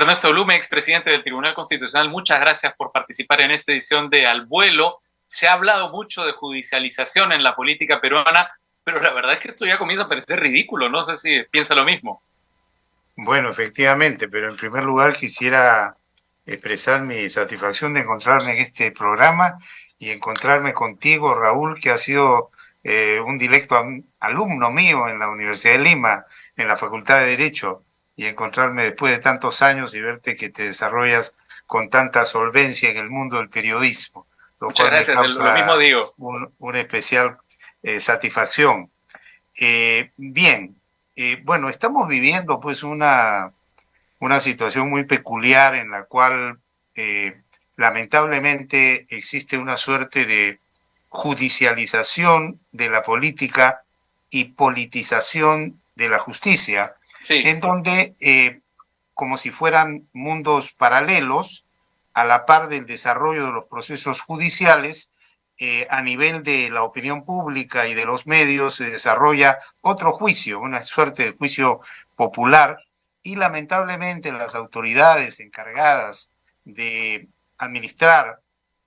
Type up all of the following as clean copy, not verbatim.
Ernesto Blume, expresidente del Tribunal Constitucional, muchas gracias por participar en esta edición de Al Vuelo. Se ha hablado mucho de judicialización en la política peruana, pero la verdad es que esto ya comienza a parecer ridículo. No sé si piensa lo mismo. Bueno, efectivamente, pero en primer lugar quisiera expresar mi satisfacción de encontrarme en este programa y encontrarme contigo, Raúl, que ha sido un directo alumno mío en la Universidad de Lima, en la Facultad de Derecho, y encontrarme después de tantos años y verte que te desarrollas con tanta solvencia en el mundo del periodismo, lo Muchas cual me gracias, lo mismo causa digo. una especial satisfacción. Bien, bueno, estamos viviendo pues una situación muy peculiar en la cual lamentablemente existe una suerte de judicialización de la política y politización de la justicia, Sí. en donde, como si fueran mundos paralelos, a la par del desarrollo de los procesos judiciales, a nivel de la opinión pública y de los medios se desarrolla otro juicio, una suerte de juicio popular, y lamentablemente las autoridades encargadas de administrar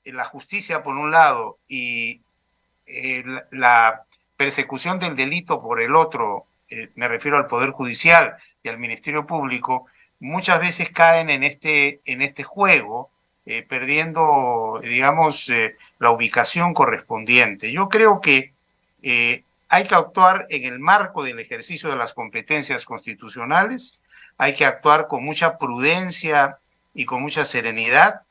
la justicia por un lado y la persecución del delito por el otro, me refiero al Poder Judicial y al Ministerio Público, muchas veces caen en este juego, perdiendo, digamos, la ubicación correspondiente. Yo creo que hay que actuar en el marco del ejercicio de las competencias constitucionales, hay que actuar con mucha prudencia y con mucha serenidad,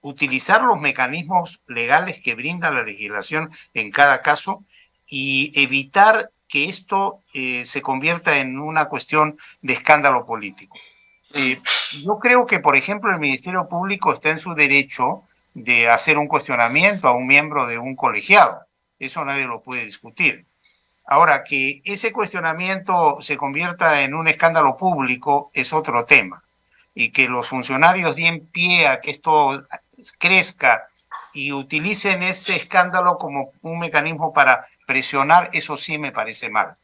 utilizar los mecanismos legales que brinda la legislación en cada caso y evitar que esto se convierta en una cuestión de escándalo político. Yo creo que, por ejemplo, el Ministerio Público está en su derecho de hacer un cuestionamiento a un miembro de un colegiado. Eso nadie lo puede discutir. Ahora, que ese cuestionamiento se convierta en un escándalo público es otro tema. Y que los funcionarios den pie a que esto crezca y utilicen ese escándalo como un mecanismo para presionar, eso sí me parece mal.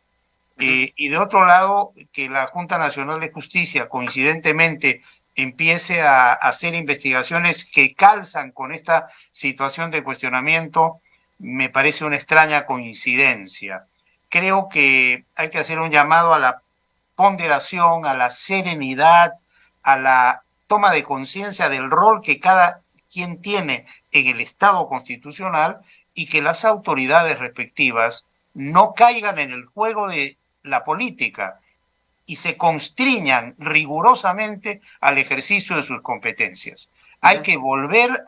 Y de otro lado, que la Junta Nacional de Justicia coincidentemente empiece a hacer investigaciones que calzan con esta situación de cuestionamiento, me parece una extraña coincidencia. Creo que hay que hacer un llamado a la ponderación, a la serenidad, a la toma de conciencia del rol que cada quien tiene en el Estado constitucional y que las autoridades respectivas no caigan en el juego de la política y se constriñan rigurosamente al ejercicio de sus competencias. Hay que volver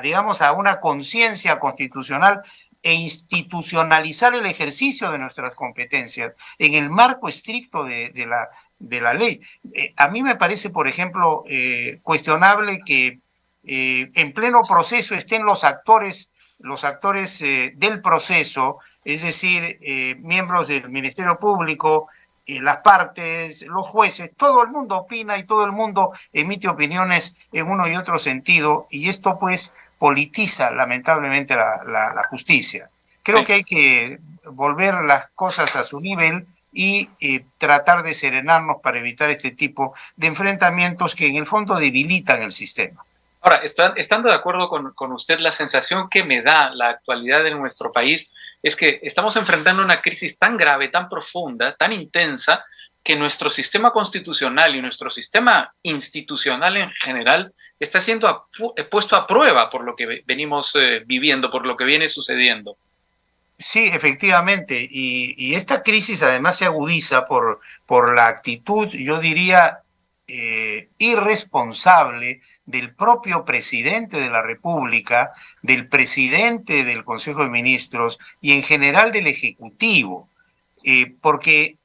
digamos, a una conciencia constitucional e institucionalizar el ejercicio de nuestras competencias en el marco estricto de la ley. A mí me parece, por ejemplo, cuestionable que en pleno proceso estén los actores del proceso, es decir, miembros del Ministerio Público, las partes, los jueces, todo el mundo opina y todo el mundo emite opiniones en uno y otro sentido, y esto pues politiza lamentablemente la justicia. Creo que hay que volver las cosas a su nivel y tratar de serenarnos para evitar este tipo de enfrentamientos que en el fondo debilitan el sistema. Ahora, estando de acuerdo con usted, la sensación que me da la actualidad de nuestro país es que estamos enfrentando una crisis tan grave, tan profunda, tan intensa, que nuestro sistema constitucional y nuestro sistema institucional en general está siendo puesto a prueba por lo que venimos viviendo, por lo que viene sucediendo. Sí, efectivamente, y esta crisis además se agudiza por la actitud, yo diría, irresponsable del propio presidente de la República, del presidente del Consejo de Ministros y en general del Ejecutivo. Porque,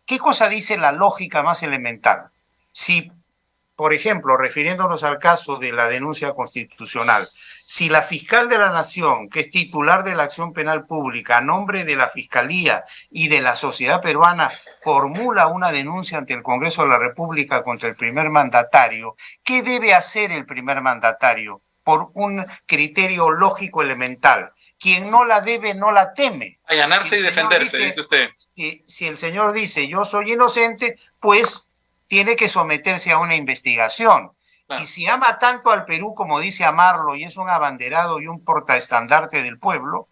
¿qué cosa dice la lógica más elemental? Si, por ejemplo, refiriéndonos al caso de la denuncia constitucional, si la fiscal de la Nación, que es titular de la acción penal pública, a nombre de la Fiscalía y de la sociedad peruana, formula una denuncia ante el Congreso de la República contra el primer mandatario, ¿qué debe hacer el primer mandatario? Por un criterio lógico elemental. Quien no la debe, no la teme. Allanarse y defenderse, dice usted. Si el señor dice, yo soy inocente, pues tiene que someterse a una investigación. Claro. Y si ama tanto al Perú como dice amarlo y es un abanderado y un portaestandarte del pueblo,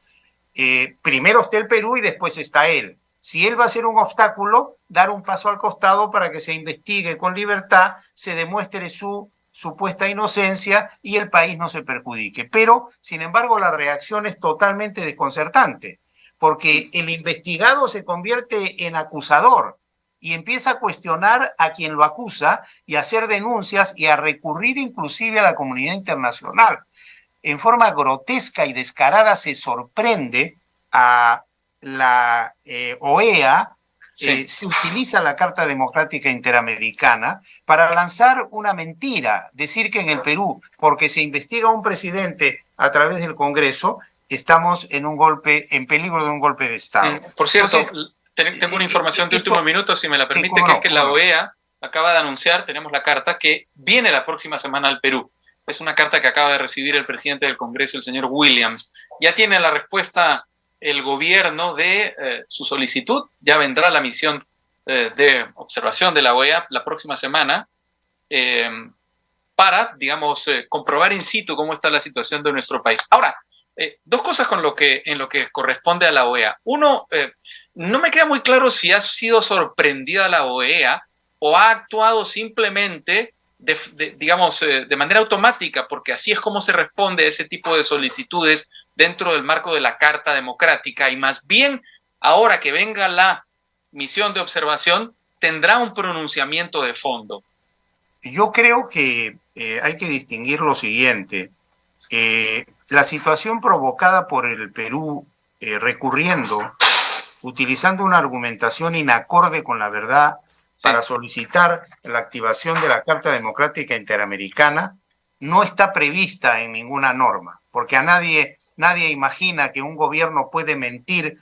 primero está el Perú y después está él. Si él va a ser un obstáculo, dar un paso al costado para que se investigue con libertad, se demuestre su supuesta inocencia y el país no se perjudique. Pero, sin embargo, la reacción es totalmente desconcertante, porque el investigado se convierte en acusador y empieza a cuestionar a quien lo acusa y a hacer denuncias y a recurrir inclusive a la comunidad internacional. En forma grotesca y descarada se sorprende a la OEA, Sí. se utiliza la Carta Democrática Interamericana para lanzar una mentira, decir que en el Perú, porque se investiga a un presidente a través del Congreso, estamos en peligro de un golpe de Estado. Por cierto, Entonces, tengo una información de último minuto, si me la sí, permite, que es que la OEA acaba de anunciar, tenemos la carta, que viene la próxima semana al Perú. Es una carta que acaba de recibir el presidente del Congreso, el señor Williams. Ya tiene la respuesta el gobierno de su solicitud. Ya vendrá la misión de observación de la OEA la próxima semana para, digamos, comprobar in situ cómo está la situación de nuestro país. Ahora, dos cosas en lo que corresponde a la OEA. Uno, no me queda muy claro si ha sido sorprendida la OEA o ha actuado simplemente digamos, de manera automática, porque así es como se responde a ese tipo de solicitudes dentro del marco de la Carta Democrática, y más bien, ahora que venga la misión de observación, tendrá un pronunciamiento de fondo. Yo creo que hay que distinguir lo siguiente. La situación provocada por el Perú utilizando una argumentación inacorde con la verdad, para solicitar la activación de la Carta Democrática Interamericana, no está prevista en ninguna norma, porque a nadie imagina que un gobierno puede mentir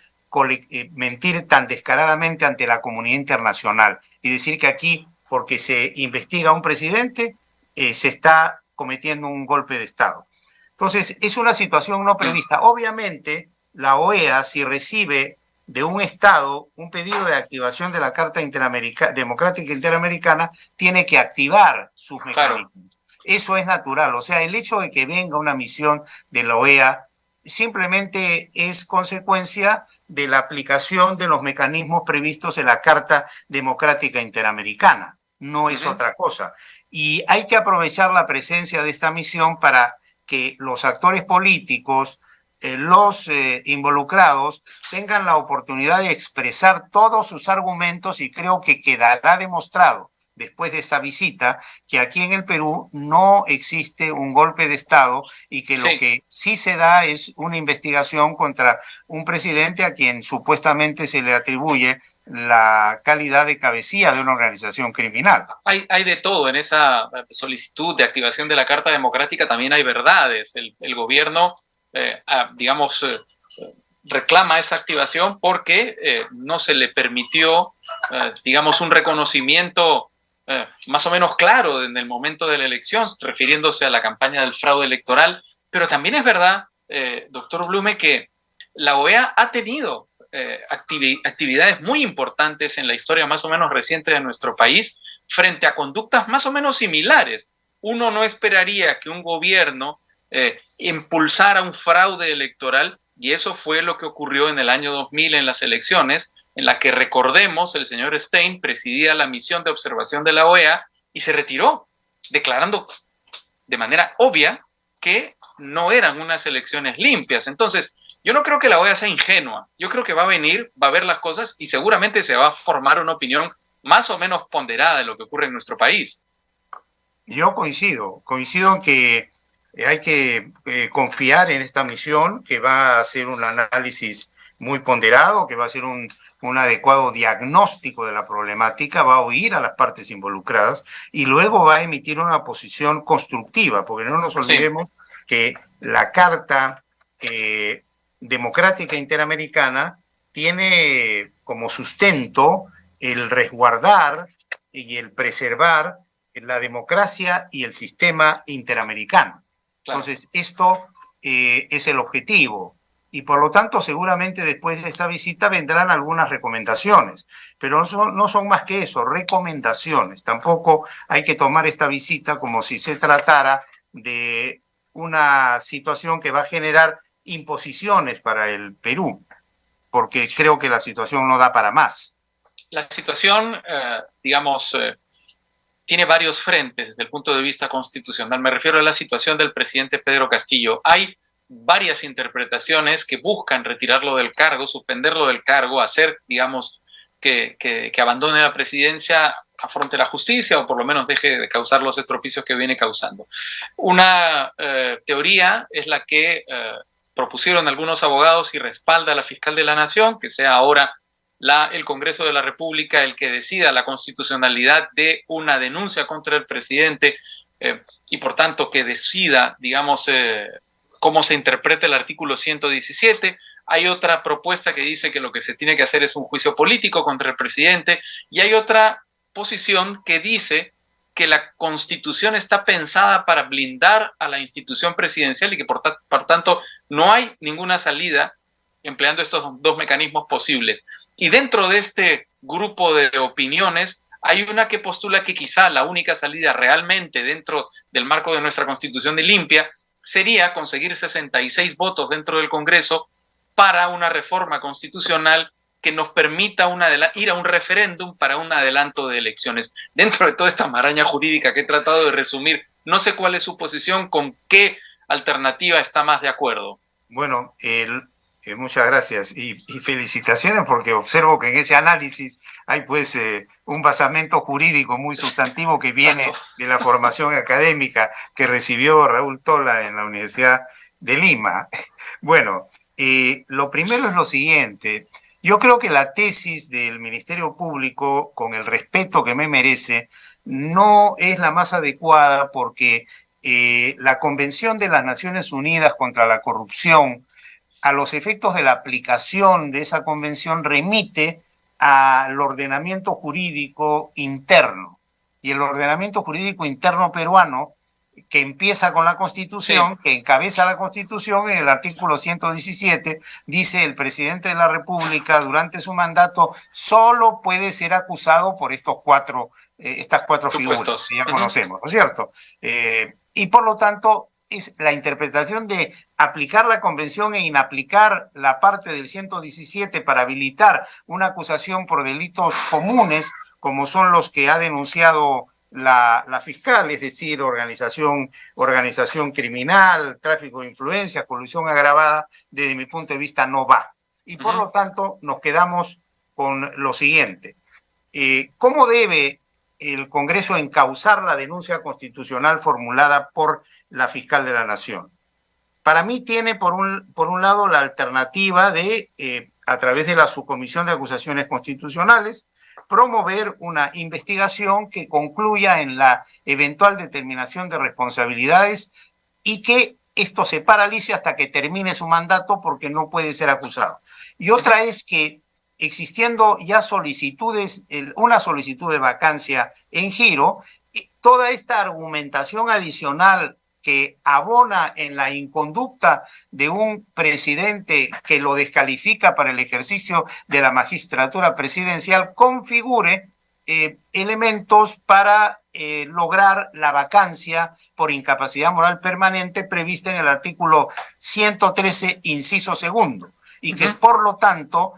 tan descaradamente ante la comunidad internacional y decir que aquí, porque se investiga a un presidente, se está cometiendo un golpe de Estado. Entonces, es una situación no prevista. Obviamente, la OEA, si recibe de un Estado un pedido de activación de la Carta Democrática Interamericana, tiene que activar sus mecanismos. Claro. Eso es natural. O sea, el hecho de que venga una misión de la OEA simplemente es consecuencia de la aplicación de los mecanismos previstos en la Carta Democrática Interamericana. No es otra cosa. Y hay que aprovechar la presencia de esta misión para que los actores políticos, los involucrados tengan la oportunidad de expresar todos sus argumentos, y creo que quedará demostrado después de esta visita que aquí en el Perú no existe un golpe de Estado y que lo que sí se da es una investigación contra un presidente a quien supuestamente se le atribuye la calidad de cabecilla de una organización criminal. Hay de todo en esa solicitud de activación de la Carta Democrática, también hay verdades. El gobierno digamos, reclama esa activación porque no se le permitió, digamos, un reconocimiento más o menos claro en el momento de la elección, refiriéndose a la campaña del fraude electoral. Pero también es verdad, doctor Blume, que la OEA ha tenido actividades muy importantes en la historia más o menos reciente de nuestro país frente a conductas más o menos similares. Uno no esperaría que un gobierno impulsara un fraude electoral, y eso fue lo que ocurrió en el año 2000 en las elecciones, en la que, recordemos, el señor Stein presidía la misión de observación de la OEA y se retiró, declarando de manera obvia que no eran unas elecciones limpias. Entonces, yo no creo que la OEA sea ingenua. Yo creo que va a venir, va a ver las cosas y seguramente se va a formar una opinión más o menos ponderada de lo que ocurre en nuestro país. Yo coincido en que hay que confiar en esta misión, que va a hacer un análisis muy ponderado, que va a hacer un adecuado diagnóstico de la problemática, va a oír a las partes involucradas y luego va a emitir una posición constructiva, porque no nos olvidemos que la Carta Democrática Interamericana tiene como sustento el resguardar y el preservar la democracia y el sistema interamericano. Claro. Entonces, esto es el objetivo. y por lo tanto seguramente después de esta visita vendrán algunas recomendaciones, pero no son más que eso, recomendaciones. Tampoco hay que tomar esta visita como si se tratara de una situación que va a generar imposiciones para el Perú, porque creo que la situación no da para más. La situación, tiene varios frentes desde el punto de vista constitucional. Me refiero a la situación del presidente Pedro Castillo. Hay varias interpretaciones que buscan retirarlo del cargo, suspenderlo del cargo, hacer, que abandone la presidencia, afronte la justicia o por lo menos deje de causar los estropicios que viene causando. Una teoría es la que propusieron algunos abogados y respalda a la fiscal de la Nación, que sea ahora el Congreso de la República el que decida la constitucionalidad de una denuncia contra el presidente y por tanto que decida, cómo se interpreta el artículo 117. Hay otra propuesta que dice que lo que se tiene que hacer es un juicio político contra el presidente y hay otra posición que dice que la Constitución está pensada para blindar a la institución presidencial y que por tanto no hay ninguna salida empleando estos dos mecanismos posibles. Y dentro de este grupo de opiniones hay una que postula que quizá la única salida realmente dentro del marco de nuestra Constitución de limpia sería conseguir 66 votos dentro del Congreso para una reforma constitucional que nos permita ir a un referéndum para un adelanto de elecciones. Dentro de toda esta maraña jurídica que he tratado de resumir, no sé cuál es su posición, con qué alternativa está más de acuerdo. Bueno, muchas gracias y felicitaciones porque observo que en ese análisis hay pues un basamento jurídico muy sustantivo que viene de la formación académica que recibió Raúl Tola en la Universidad de Lima. Bueno, lo primero es lo siguiente. Yo creo que la tesis del Ministerio Público, con el respeto que me merece, no es la más adecuada porque la Convención de las Naciones Unidas contra la Corrupción, a los efectos de la aplicación de esa convención, remite al ordenamiento jurídico interno. Y el ordenamiento jurídico interno peruano, que empieza con la Constitución, sí, que encabeza la Constitución, en el artículo 117, dice: el presidente de la República durante su mandato solo puede ser acusado por estas cuatro figuras que ya conocemos, ¿no es cierto? Y por lo tanto, es la interpretación de aplicar la convención e inaplicar la parte del 117 para habilitar una acusación por delitos comunes, como son los que ha denunciado la fiscal, es decir, organización criminal, tráfico de influencias, colusión agravada, desde mi punto de vista no va. Y por lo tanto nos quedamos con lo siguiente. ¿Cómo debe el Congreso encauzar la denuncia constitucional formulada por la fiscal de la Nación? Para mí tiene por un lado la alternativa de, a través de la Subcomisión de Acusaciones Constitucionales, promover una investigación que concluya en la eventual determinación de responsabilidades y que esto se paralice hasta que termine su mandato porque no puede ser acusado. Y otra es que, existiendo ya solicitudes, una solicitud de vacancia en giro, toda esta argumentación adicional que abona en la inconducta de un presidente que lo descalifica para el ejercicio de la magistratura presidencial, configure elementos para lograr la vacancia por incapacidad moral permanente prevista en el artículo 113, inciso segundo, y que por lo tanto,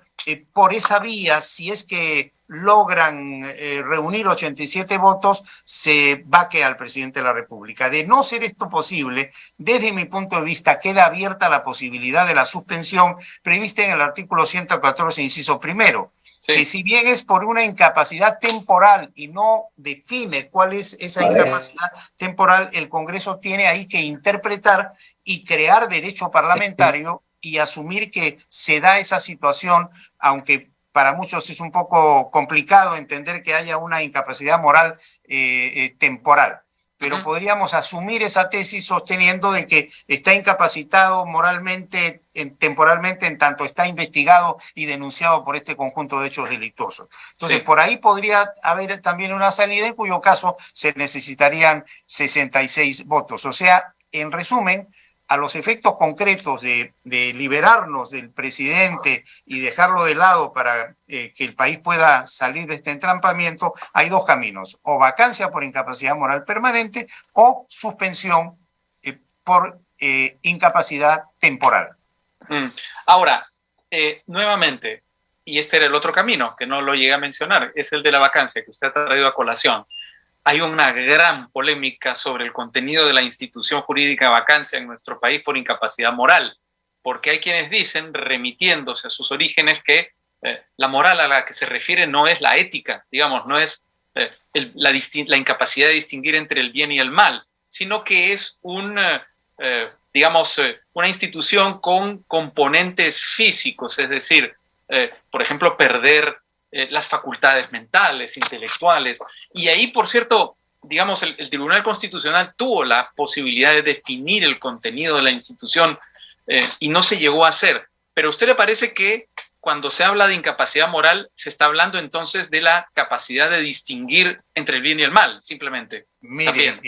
por esa vía, si es que logran reunir 87 votos, se vaque al presidente de la República. De no ser esto posible, desde mi punto de vista, queda abierta la posibilidad de la suspensión prevista en el artículo 114, inciso primero, sí, que si bien es por una incapacidad temporal y no define cuál es esa incapacidad temporal, el Congreso tiene ahí que interpretar y crear derecho parlamentario y asumir que se da esa situación, aunque para muchos es un poco complicado entender que haya una incapacidad moral temporal. Pero podríamos asumir esa tesis sosteniendo de que está incapacitado moralmente, temporalmente, en tanto está investigado y denunciado por este conjunto de hechos delictuosos. Entonces, sí, por ahí podría haber también una salida, en cuyo caso se necesitarían 66 votos. O sea, en resumen, a los efectos concretos de liberarnos del presidente y dejarlo de lado para que el país pueda salir de este entrampamiento, hay dos caminos: o vacancia por incapacidad moral permanente o suspensión por incapacidad temporal. Ahora, nuevamente, y este era el otro camino, que no lo llegué a mencionar, es el de la vacancia que usted ha traído a colación. Hay una gran polémica sobre el contenido de la institución jurídica de vacancia en nuestro país por incapacidad moral, porque hay quienes dicen, remitiéndose a sus orígenes, que la moral a la que se refiere no es la ética, digamos, no es la incapacidad de distinguir entre el bien y el mal, sino que es una institución con componentes físicos, es decir, por ejemplo, perder las facultades mentales, intelectuales. Y ahí, por cierto, digamos, el Tribunal Constitucional tuvo la posibilidad de definir el contenido de la institución y no se llegó a hacer. Pero ¿a usted le parece que cuando se habla de incapacidad moral se está hablando entonces de la capacidad de distinguir entre el bien y el mal, simplemente? Mire,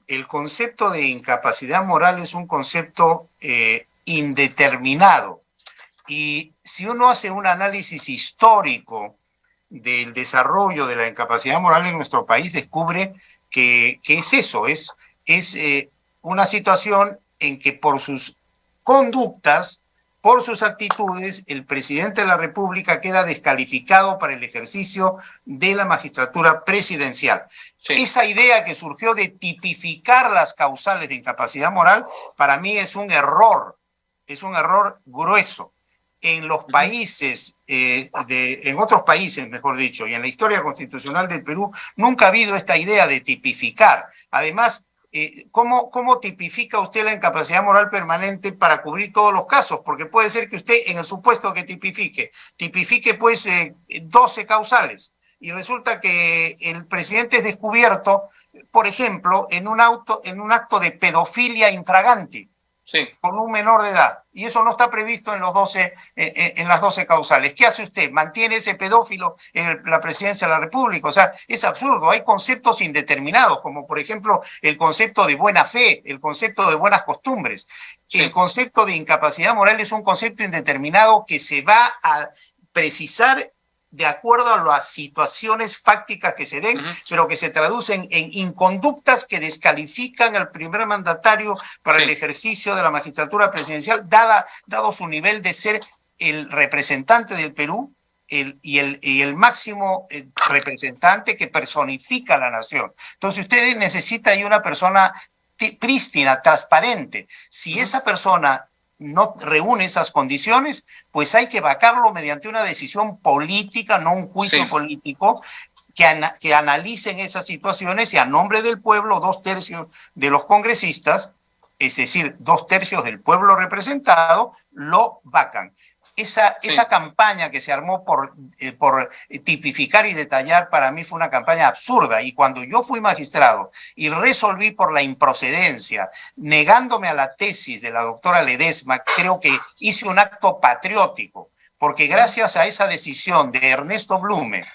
el concepto de incapacidad moral es un concepto indeterminado. Y si uno hace un análisis histórico del desarrollo de la incapacidad moral en nuestro país, descubre que es eso, es una situación en que por sus conductas, por sus actitudes, el presidente de la República queda descalificado para el ejercicio de la magistratura presidencial. Sí. Esa idea que surgió de tipificar las causales de incapacidad moral, para mí es un error grueso. En los países, en otros países, mejor dicho, y en la historia constitucional del Perú, nunca ha habido esta idea de tipificar. Además, ¿cómo tipifica usted la incapacidad moral permanente para cubrir todos los casos? Porque puede ser que usted, en el supuesto que tipifique pues 12 causales, y resulta que el presidente es descubierto, por ejemplo, en un acto de pedofilia infraganti. Sí. Con un menor de edad, y eso no está previsto en las 12 causales. ¿Qué hace usted? ¿Mantiene ese pedófilo en la presidencia de la República? O sea, es absurdo. Hay conceptos indeterminados, como por ejemplo el concepto de buena fe, el concepto de buenas costumbres. Sí. El concepto de incapacidad moral es un concepto indeterminado que se va a precisar de acuerdo a las situaciones fácticas que se den, pero que se traducen en inconductas que descalifican al primer mandatario para el ejercicio de la magistratura presidencial, dado su nivel de ser el representante del Perú y el máximo representante que personifica a la nación. Entonces usted necesita ahí una persona prístina, transparente. Si esa persona no reúne esas condiciones, pues hay que vacarlo mediante una decisión política, no un juicio político, que analicen esas situaciones y a nombre del pueblo, 2/3 de los congresistas, es decir, 2/3 del pueblo representado, lo vacan. Esa campaña que se armó por tipificar y detallar, para mí fue una campaña absurda, y cuando yo fui magistrado y resolví por la improcedencia, negándome a la tesis de la doctora Ledesma, creo que hice un acto patriótico, porque gracias a esa decisión de Ernesto Blume,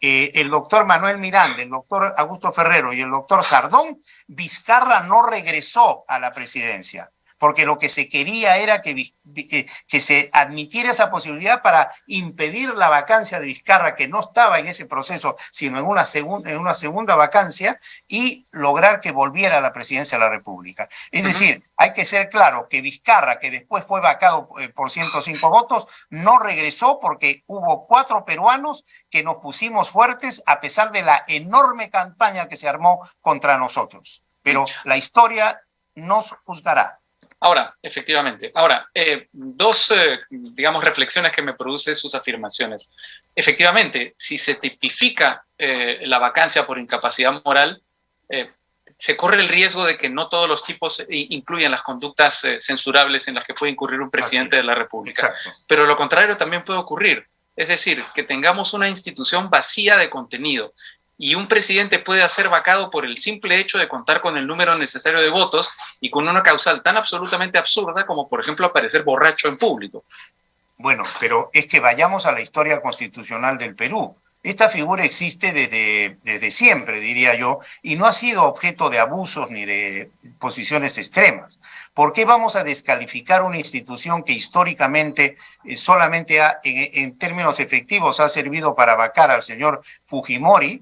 el doctor Manuel Miranda, el doctor Augusto Ferrero y el doctor Sardón, Vizcarra no regresó a la presidencia, porque lo que se quería era que se admitiera esa posibilidad para impedir la vacancia de Vizcarra, que no estaba en ese proceso, sino en una segunda vacancia, y lograr que volviera a la presidencia de la República. Es decir, hay que ser claro que Vizcarra, que después fue vacado por 105 votos, no regresó porque hubo 4 peruanos que nos pusimos fuertes a pesar de la enorme campaña que se armó contra nosotros. Pero la historia nos juzgará. Ahora, efectivamente. Ahora, dos, digamos, reflexiones que me producen sus afirmaciones. Efectivamente, si se tipifica la vacancia por incapacidad moral, se corre el riesgo de que no todos los tipos incluyan las conductas censurables en las que puede incurrir un presidente de la República. Exacto. Pero lo contrario también puede ocurrir. Es decir, que tengamos una institución vacía de contenido. Y un presidente puede ser vacado por el simple hecho de contar con el número necesario de votos y con una causal tan absolutamente absurda como, por ejemplo, aparecer borracho en público. Bueno, pero es que vayamos a la historia constitucional del Perú. Esta figura existe desde siempre, diría yo, y no ha sido objeto de abusos ni de posiciones extremas. ¿Por qué vamos a descalificar una institución que históricamente solamente en términos efectivos ha servido para vacar al señor Fujimori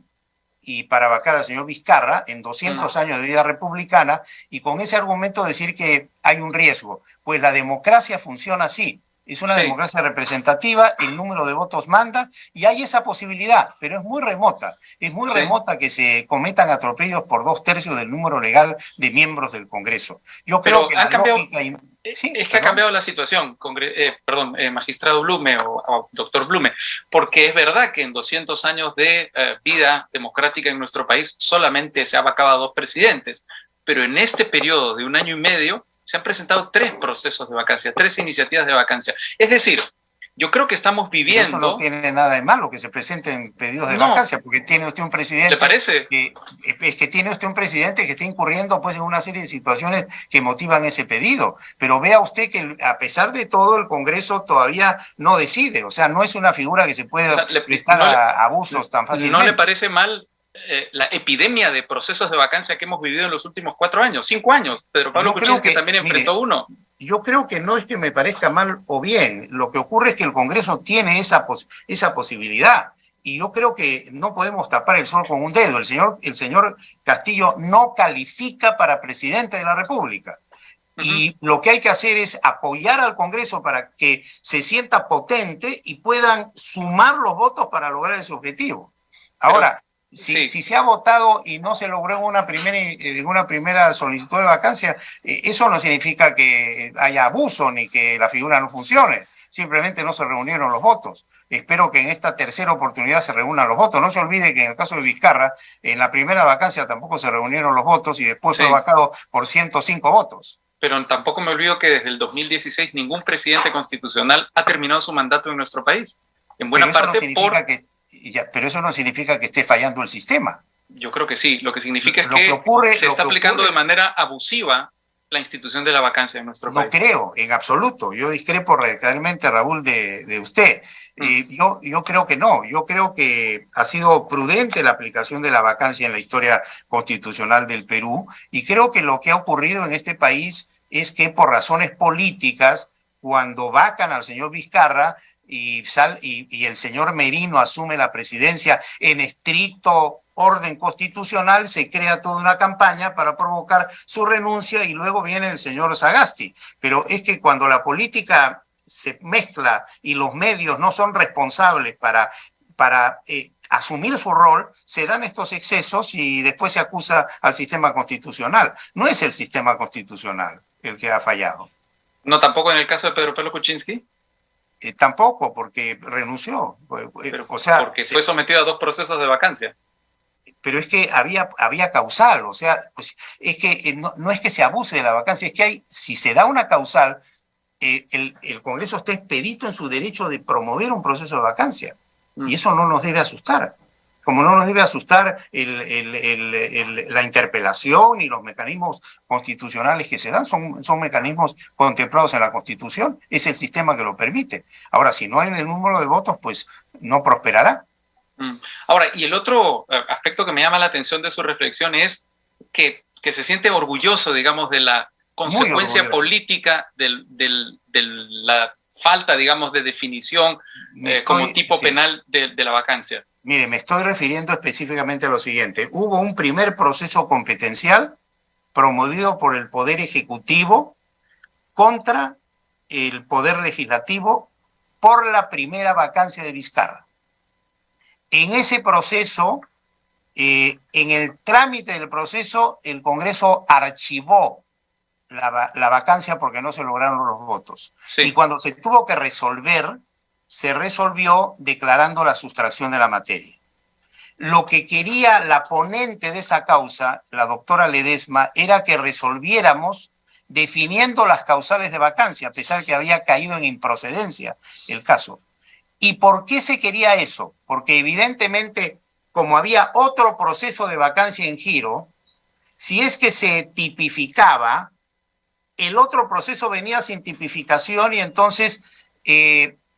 y para vacar al señor Vizcarra en 200 años de vida republicana, y con ese argumento decir que hay un riesgo? Pues la democracia funciona así. Es una democracia representativa, el número de votos manda, y hay esa posibilidad, pero es muy remota. Es muy remota que se cometan atropellos por 2/3 del número legal de miembros del Congreso. Yo creo que la lógica... Sí, es que ha cambiado la situación, magistrado Blume o doctor Blume, porque es verdad que en 200 años de vida democrática en nuestro país solamente se ha vacado a 2 presidentes, pero en este periodo de 1 año y medio se han presentado 3 procesos de vacancia, 3 iniciativas de vacancia. Es decir, yo creo que estamos viviendo... Pero eso no tiene nada de malo que se presenten pedidos de vacancia, porque tiene usted un presidente... ¿Le parece? Es que tiene usted un presidente que está incurriendo pues en una serie de situaciones que motivan ese pedido. Pero vea usted que a pesar de todo el Congreso todavía no decide. O sea, no es una figura que se puede prestar a abusos tan fácilmente. ¿No le parece mal la epidemia de procesos de vacancia que hemos vivido en los últimos 4 años, 5 años? Pedro Pablo Kuczynski también enfrentó uno. Yo creo que no es que me parezca mal o bien. Lo que ocurre es que el Congreso tiene esa posibilidad. Y yo creo que no podemos tapar el sol con un dedo. El señor Castillo no califica para presidente de la República. Y lo que hay que hacer es apoyar al Congreso para que se sienta potente y puedan sumar los votos para lograr ese objetivo. Ahora, si se ha votado y no se logró en una primera solicitud de vacancia, eso no significa que haya abuso ni que la figura no funcione. Simplemente no se reunieron los votos. Espero que en esta tercera oportunidad se reúnan los votos. No se olvide que en el caso de Vizcarra, en la primera vacancia tampoco se reunieron los votos y después fue vacado por 105 votos. Pero tampoco me olvido que desde el 2016 ningún presidente constitucional ha terminado su mandato en nuestro país. En buena parte pero eso no significa que esté fallando el sistema. Yo creo que sí. Lo que significa es que se está aplicando de manera abusiva la institución de la vacancia en nuestro país. No creo, en absoluto. Yo discrepo radicalmente, Raúl, de usted. Yo creo que no. Yo creo que ha sido prudente la aplicación de la vacancia en la historia constitucional del Perú, y creo que lo que ha ocurrido en este país es que por razones políticas, cuando vacan al señor Vizcarra y el señor Merino asume la presidencia en estricto orden constitucional, se crea toda una campaña para provocar su renuncia y luego viene el señor Sagasti. Pero es que cuando la política se mezcla y los medios no son responsables para asumir su rol, se dan estos excesos y después se acusa al sistema constitucional. No es el sistema constitucional el que ha fallado. ¿No tampoco en el caso de Pedro Pablo Kuczynski? Tampoco, porque renunció. Pero, porque fue sometido a 2 procesos de vacancia. Pero es que había causal, o sea, pues es que no es que se abuse de la vacancia, es que si se da una causal, el Congreso está expedito en su derecho de promover un proceso de vacancia. Y eso no nos debe asustar. Como no nos debe asustar la interpelación y los mecanismos constitucionales que se dan, son mecanismos contemplados en la Constitución. Es el sistema que lo permite. Ahora, si no hay el número de votos, pues no prosperará. Ahora, y el otro aspecto que me llama la atención de su reflexión es que se siente orgulloso, digamos, de la consecuencia política de la falta, digamos, de definición como tipo penal de la vacancia. Mire, me estoy refiriendo específicamente a lo siguiente. Hubo un primer proceso competencial promovido por el Poder Ejecutivo contra el Poder Legislativo por la primera vacancia de Vizcarra. En ese proceso, en el trámite del proceso, el Congreso archivó la vacancia porque no se lograron los votos. Y cuando se tuvo que resolver, se resolvió declarando la sustracción de la materia. Lo que quería la ponente de esa causa, la doctora Ledesma, era que resolviéramos definiendo las causales de vacancia, a pesar que había caído en improcedencia el caso. ¿Y por qué se quería eso? Porque evidentemente, como había otro proceso de vacancia en giro, si es que se tipificaba, el otro proceso venía sin tipificación y entonces,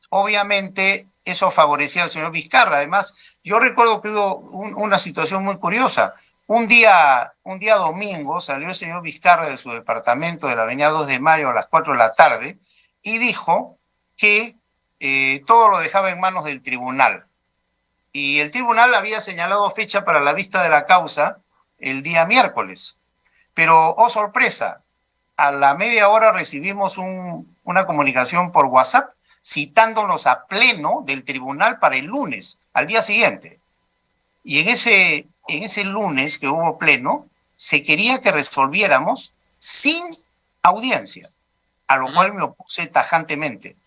obviamente, eso favorecía al señor Vizcarra. Además, Yo recuerdo que hubo una situación muy curiosa. Un día domingo salió el señor Vizcarra de su departamento de la avenida 2 de Mayo a las 4 de la tarde y dijo que todo lo dejaba en manos del tribunal. Y el tribunal había señalado fecha para la vista de la causa el día miércoles. Pero, oh sorpresa, a la media hora recibimos una comunicación por WhatsApp citándonos a pleno del tribunal para el lunes, al día siguiente. Y en ese lunes que hubo pleno, se quería que resolviéramos sin audiencia, a lo cual me opuse tajantemente.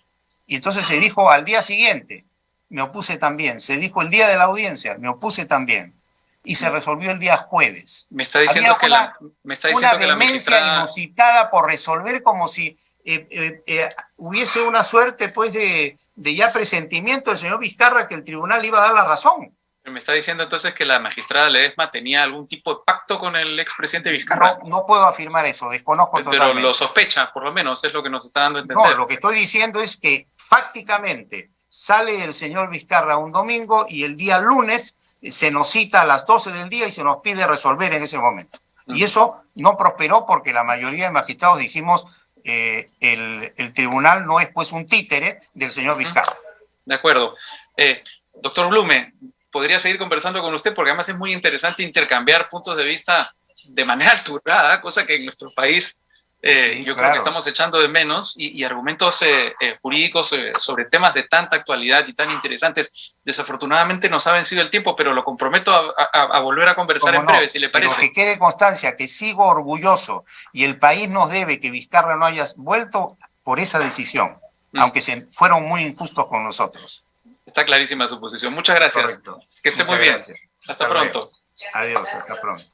Y entonces se dijo al día siguiente, me opuse también. Se dijo el día de la audiencia, me opuse también. Y se resolvió el día jueves. Me está diciendo que la vehemencia inusitada por resolver como si hubiese una suerte pues de ya presentimiento del señor Vizcarra que el tribunal iba a dar la razón. Me está diciendo entonces que la magistrada Ledesma tenía algún tipo de pacto con el expresidente Vizcarra. No puedo afirmar eso, desconozco totalmente. Pero lo sospecha, por lo menos, es lo que nos está dando a entender. No, lo que estoy diciendo es que fácticamente sale el señor Vizcarra un domingo y el día lunes se nos cita a las 12 del día y se nos pide resolver en ese momento. Y eso no prosperó porque la mayoría de magistrados dijimos el tribunal no es pues un títere del señor Vizcarra. De acuerdo. Doctor Blume, podría seguir conversando con usted porque además es muy interesante intercambiar puntos de vista de manera alturada, cosa que en nuestro país sí, yo claro. creo que estamos echando de menos, y argumentos jurídicos sobre temas de tanta actualidad y tan interesantes. Desafortunadamente nos ha vencido el tiempo, pero lo comprometo a volver a conversar en breve, si le parece. Pero que quede constancia que sigo orgulloso y el país nos debe que Vizcarra no haya vuelto por esa decisión, aunque fueron muy injustos con nosotros. Está clarísima su posición. Muchas gracias. Correcto. Que esté muy bien. Hasta pronto. Adiós, hasta pronto.